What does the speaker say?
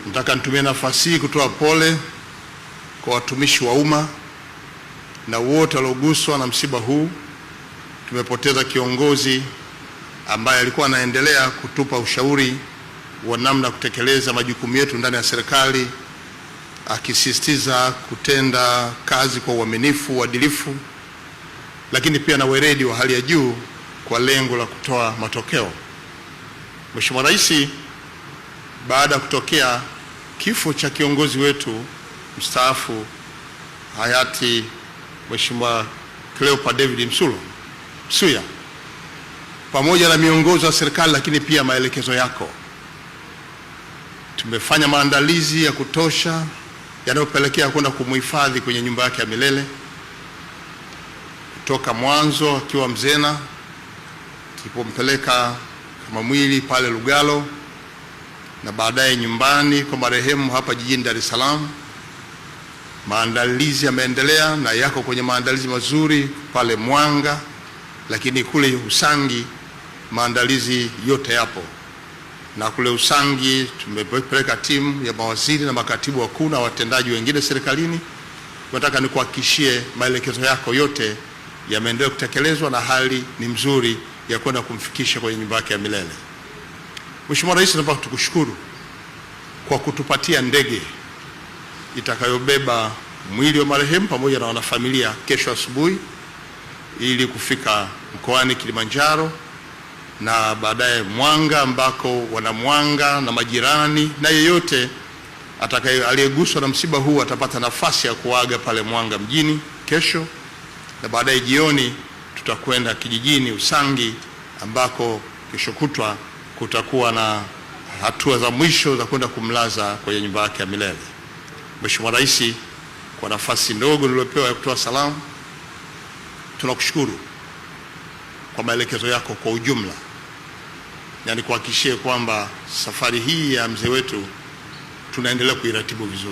Nataka nitumie nafasi hii kutoa pole kwa watumishi wa umma na wote walioguswa na msiba huu. Tumepoteza kiongozi ambaye alikuwa anaendelea kutupa ushauri wa namna kutekeleza majukumu yetu ndani ya serikali, akisisitiza kutenda kazi kwa uaminifu, uadilifu, lakini pia na weledi wa hali ya juu kwa lengo la kutoa matokeo. Mheshimiwa Rais, baada ya kutokea kifo cha kiongozi wetu mstaafu hayati Mheshimiwa Cleopa David Msuya, pamoja na miongozo ya serikali lakini pia maelekezo yako, tumefanya maandalizi ya kutosha yanayopelekea kwenda kumhifadhi kwenye nyumba yake ya milele. Kutoka mwanzo akiwa Mzena, tulipompeleka kama mwili pale Lugalo, na baadaye nyumbani kwa marehemu hapa jijini Dar es Salaam. Maandalizi yameendelea na yako kwenye maandalizi mazuri pale Mwanga, lakini kule Usangi maandalizi yote yapo, na kule Usangi tumepeleka timu ya mawaziri na makatibu wakuu na watendaji wengine serikalini. Nataka nikuhakikishie maelekezo yako yote yameendelea kutekelezwa na hali ni mzuri ya kwenda kumfikisha kwenye nyumba yake ya milele. Mheshimiwa Rais, nataka tukushukuru kwa kutupatia ndege itakayobeba mwili wa marehemu pamoja na wanafamilia kesho asubuhi ili kufika mkoani Kilimanjaro na baadaye Mwanga, ambako wana Mwanga na majirani na yeyote aliyeguswa na msiba huu atapata nafasi ya kuaga pale Mwanga mjini kesho, na baadaye jioni tutakwenda kijijini Usangi ambako kesho kutwa kutakuwa na hatua za mwisho za kwenda kumlaza kwenye nyumba yake ya milele. Mheshimiwa Rais, kwa nafasi ndogo niliyopewa ya kutoa salamu, tunakushukuru kwa maelekezo yako kwa ujumla, na nikuhakikishie kwamba safari hii ya mzee wetu tunaendelea kuiratibu vizuri.